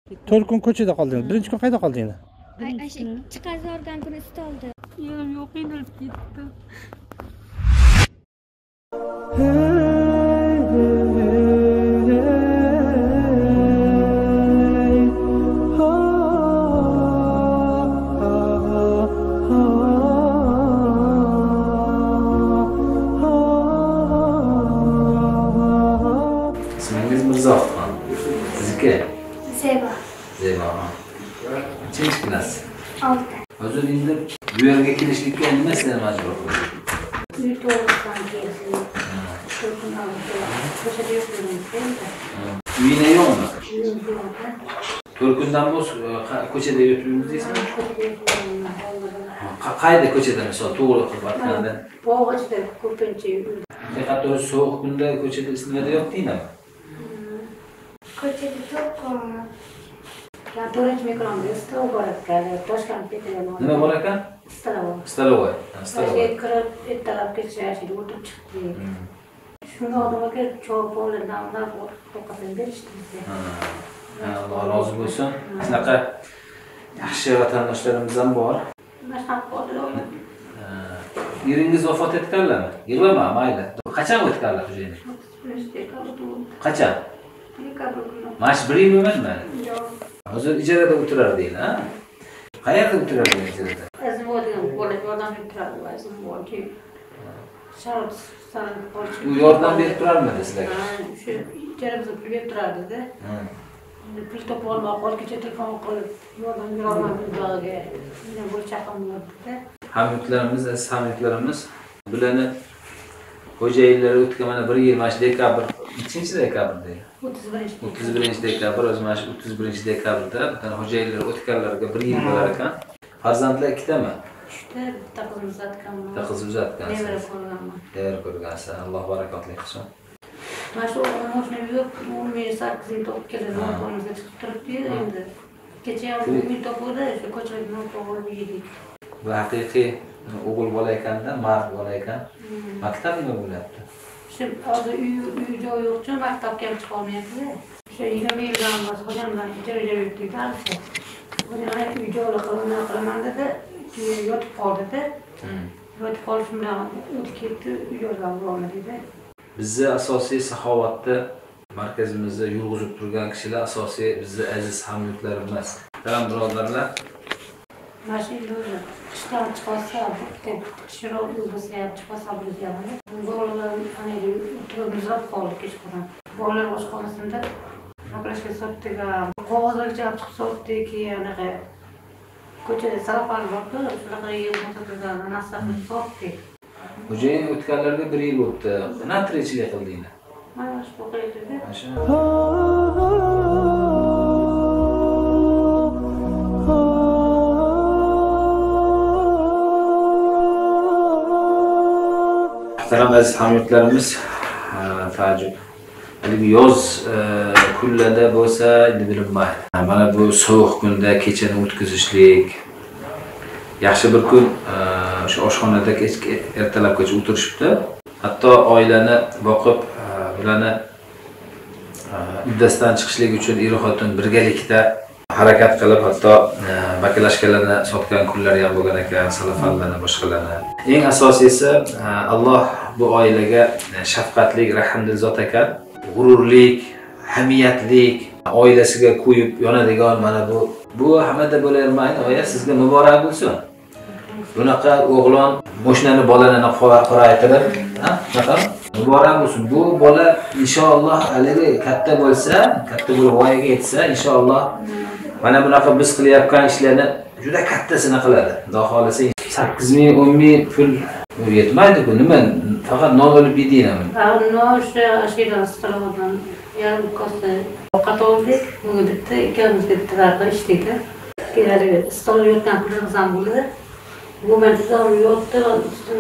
4 kun ko'chada qoldingiz. Birinchi kun qayerda qoldingiz? Chiqarib yuborgan kuni stolda. Yo'q, qiynalib ketdi. İsmingiz Mirzoxon. Sizniki? Zeba. Zeba. Nechinchi klass? 6. Hozir endi bu yerga kelishlikka nima sizlar majbur qildi? Uy to'g'risidan kelsin. Ko'chada yo'qligimiz. Uyingda yo'qmi? Yo'q. 4 kundan bo'sh ko'chada yuribmiz deysizmi? Qayerda ko'chada misol to'g'ri qilib aytganda? Bog' ichida ko'pincha yurdim. Hatto sovuq kunda ko'chada isitmada yo'qdingmi? Ko'chada to'q. Ya to'rtinchi mikronda stol bor ekan. Toshkentga ketaman. Nima bor ekan? Stol. Stalovoy. Toshkentga kirib, ertalab kechgacha o'tirib chiqdik. Shunga odamga cho'ponlardan ovqatini berishdi. Alloh rozi bo'lsin. Shunaqa yaxshi vatandoshlarimiz ham bor. Eringiz vafot etganlarmi? Yig'lama, mayli. Qachon o'tganlar xo'jayinim? Qachon? Mana shu 1 yil bo'lmadimi? Yo'q. Hozir ijarada o'tirardinglar, ha? Qayerda o'tirardingiz ijarada? Azvodgan bo'lib yordam berib turadi, azvodga. Sharoit sanab qoldi. U yordam berib turarmidi sizlarga? Shu ijarada berib turadi-da. Pul topib olmay qolgacha telefon qilib yordam berolmadim bog'ga. Meni bu chaqirmoqda. Hamyurtlarimiz, aziz hamyurtlarimiz, bularni xo'jayinlari o'tgan mana 1 yil, mana shu dekabr, nechinchi dekabrda? 31 dekabr, o'zi mana shu 31 dekabrda butun xo'jayinlar o'tganlarga 1 yil bo'lar ekan. Farzandlar ikkitami? Uchta, bitta qizim uzatganman. Bitta qiz uzatgansiz. Nevara ko'rganman. Nevara ko'rgansiz. Alloh barakotli qilsin. Mana shu o'g'lim yo'q, u meni 8 yil topib keldi, noqonimizga chiqib turibdi endi. Kecha ham men topuvdi, shu ko'chaga noqonib yedik. Bu haqiqiy o'g'il bola ekanda, mard bola ekan. Maktab nima bo'lyapti? Shu hozir uy joy yo'q uchun maktabga ham chiqa olmayapti. Shu 20 yildan beri hojam bilan ijara yurdik barcha. Buni uy joylar qilaman dedi, yotib qoldi-da. Yotib qolishim bilan o'tib ketdi, uy joylar bo'lmadi. Bizni asosiy saxovatda markazimizda yurg'izib turgan kishilar asosiy bizni aziz hamyurtlarimiz. Salom birodarlar. Mashina qishdan chiqsa, qishroq bo'lsa ham chiqsa bo'ladi. Bolalar ana o'tirib qoldi kechqurun. Bolalar oshxonasida maklashga sotdik, qog'ozlarga olib chiqib sotdik, anaqa ko'chada salafan bordi, shunaqa yig'ib narsa qilib sotdik. Xo'jayin o'tganlarga 1 yil o'tdi. Qanaqa tirikchilik qildinglar? Mana shu qildi. Muhtaram aziz hamyurtlarimiz, ta'jub. Haligi yoz kunlarda bo'lsa, endi bilinmaydi. Mana bu sovuq kunda kechani o'tkazishlik, yaxshi bir kun shu oshxonada ertalabgacha o'tirishibdi. Hatto oilani boqib, ularni uddasidan chiqishlik uchun er-xotin birgalikda harakat qilib, hatto baklashkalarni sotgan kunlar ham bo'lgan ekan, salafanlarni, boshqalarni. Eng asosiysi Alloh bu oilaga shafqatli, rahmdil zot ekan. G'ururlik, hamiyatlik, oilasiga qo'yib yonadigan mana bu hamada bo'lavermaydi. Oya sizga muborak bo'lsin. Bunaqa o'g'lon mashinani bolalarini qoraytirib, ha? Muborak bo'lsin. Bu bola inshaalloh haligi katta bo'lsa, katta bo'lib voyaga yetsa, inshaalloh mana bunaqa biz qilayotgan ishlarni juda kattasini qiladi. Xudo xolasa 8 ming, 10 ming pul yetmaydi-ku. Nima? Faqat non olib yedinglarmi? Non shu ashira stoldan yarim kosta ovqat oldik. Buni bitta ikkamiz bitta ichdik. Keladi, stol yotgan pulimiz ham bo'ldi. Bu menda yotdi,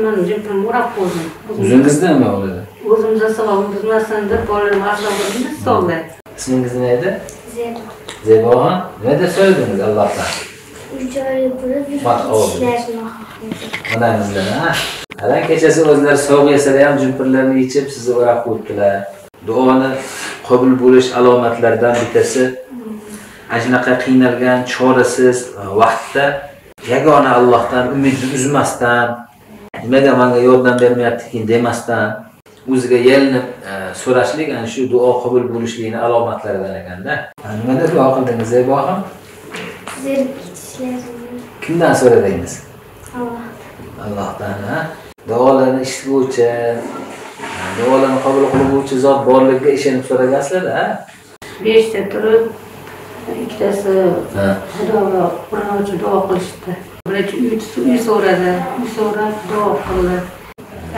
men jimpirim o'rab qo'ydim. O'zingizda nima bo'ladi? O'zimizda savol bilmasdan deb bolalar arzon bo'ldi stolda. Ismingiz nima edi? Zeba. Zeboxon, nima deb so'radingiz Allohdan? Uy joyi bo'lib, ishlashni Onangizdan, ha? Qarang, kechasi o'zlari sovuq yasada ham jumpirlarni yechib sizni o'rab qo'yibdilar. Duoni qabul bo'lish alomatlaridan bittasi ana shunaqa qiynalgan, chorasiz vaqtda yagona Allohdan umidni uzmasdan, nimaga menga yordam bermayapti demasdan, o'ziga yalinib so'rashlik ana shu duo qabul bo'lishligining alomatlaridan ekanda. Nimada duo qildingiz, Zeboxon? Sizlarga ketishlarini. Kimdan so'radingiz? Allohdan. Allohdan, ha? Duolarni eshituvchi, duolarni qabul qiluvchi zot borligiga ishonib so'ragansizlar, ha? 5 ta turib, ikkitasi Xudoga Qur'on duo qilishdi. Birinchi uy so'radi, uy so'rab duo qildi.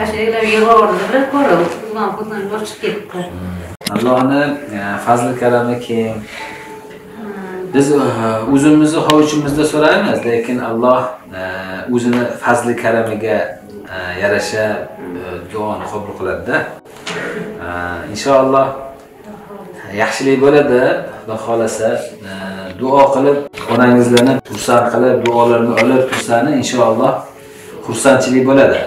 Ashirlar yig'ordi, bir ko'rib, Alloh ko'zdan yosh ketdi. Allohning fazli karami keng. Biz o'zimizni hovuchimizda so'raymiz, lekin Alloh o'zini fazli karamiga yarasha duoni qabul qiladi-da. Inshaalloh yaxshilik bo'ladi, Xudo xolasa. Duo qilib, onangizlarni xursand qilib, duolarni olib tursani inshaalloh xursandchilik bo'ladi.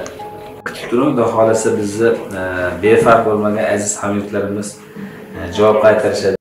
Kutib turing, Xudo xolasa bizni befarq bo'lmagan aziz hamyurtlarimiz javob qaytarishadi.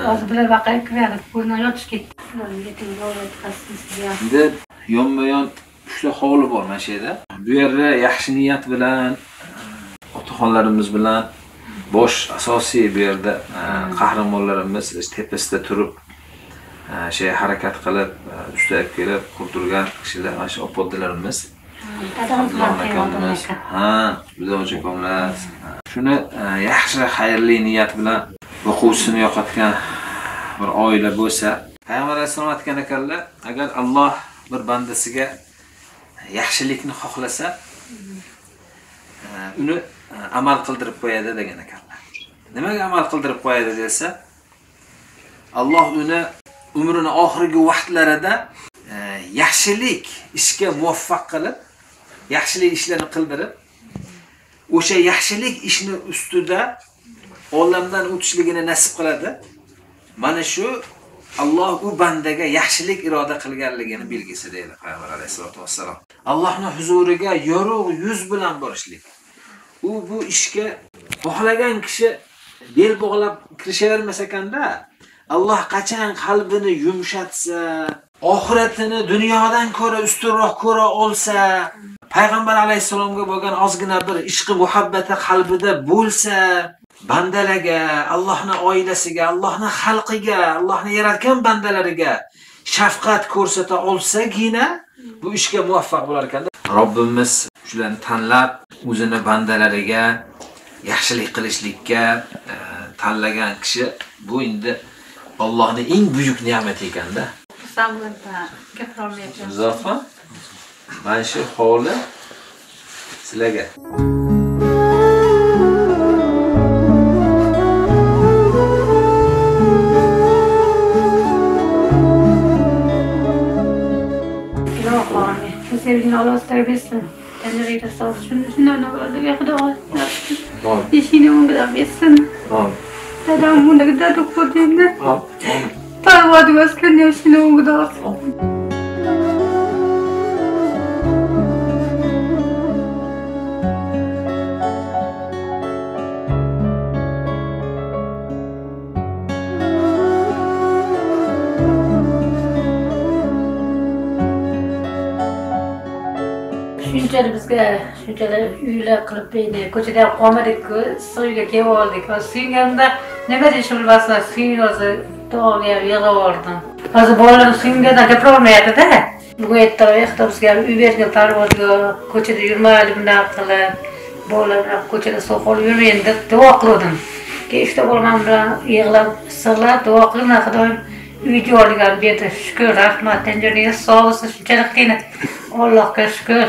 Hozir vaqaga kiradi, ko'zdan yosh ketdi. Endi yonma-yon 3 ta hovli bor mana shu yerda. Bu yerda yaxshi niyat bilan otaxonlarimiz bilan bosh asosiy bu yerda qahramonlarimiz tepasida turib şey harakat qilib, ushlab kelib qurdirgan kishilar mana shu opodlarimiz. Dadamiz, Xudoga ko'mlar. Shuni yaxshi xayrli niyat bilan o'quvchisini yo'qotgan bir oila bo'lsa, Payg'ambar alayhisalom aytgan ekanlar, agar Alloh bir bandasiga yaxshilikni xohlasa, uni amal qildirib qo'yadi degan ekanlar. Nimaga amal qildirib qo'yadi desa, Alloh uni umrining oxirgi vaqtlarida yaxshilik ishga muvaffaq qilib, yaxshilik ishlarni qildirib, o'sha yaxshilik ishni ustida olamdan o'tishligini nasib qiladi. Mana shu Alloh u bandaga yaxshilik iroda qilganligini belgisi deydi Payg'ambar alayhisolatu vassalom. Allohning huzuriga yorug' yuz bilan borishlik. Bu ishga xohlagan kishi bel bog'lab kirishavermas ekanda, Alloh qachon qalbini yumshatsa, oxiratini dunyodan ko'ra ustunroq ko'ra olsa, Payg'ambar alayhisalomga bo'lgan ozgina bir ishqi muhabbati qalbida bo'lsa, bandalarga, Allohning oilasiga, Allohning xalqiga, Allohning yaratgan bandalariga shafqat ko'rsata olsagina bu ishga muvaffaq bo'lar ekan. Robbimiz shularni tanlab o'zini bandalariga yaxshilik qilishlikka tanlagan kishi bu endi Allohning eng buyuk ne'mati ekanda. Samlada gapirolmayapman. Muzaffo, mana shu hovli sizlarga. Sevgini Allah terbiyesi. Tencereyle sağlık. Şundan oldu. Ya kadar işini on kadar yesin. Dedem bunu kadar dokuduydu. Parvadı başkan yaşını on kadar. Shunchalik bizga shunchalik uylar qilib berdi. Ko'chada qolmadik-ku, suyga kelib oldik. Suyganda nima deyishni bilmasdan suyni o'zi duoga yig'averdim. Hozir bolalar suyga gapirolmayapti-da. Bugun ertaroq bizga uy bergan Parvodga ko'chada yurmaylik bunday qilib, bolalar ko'chada soqol yurmaydi deb duo qildim. Keyin ishda bolam bilan yig'lab, sirlab duo qildim. Xudoyim uy joyligan berdi. Shukr, rahmat, tenjeriga sog' bo'lsin, shunchalik qiyin. Allah'a şükür.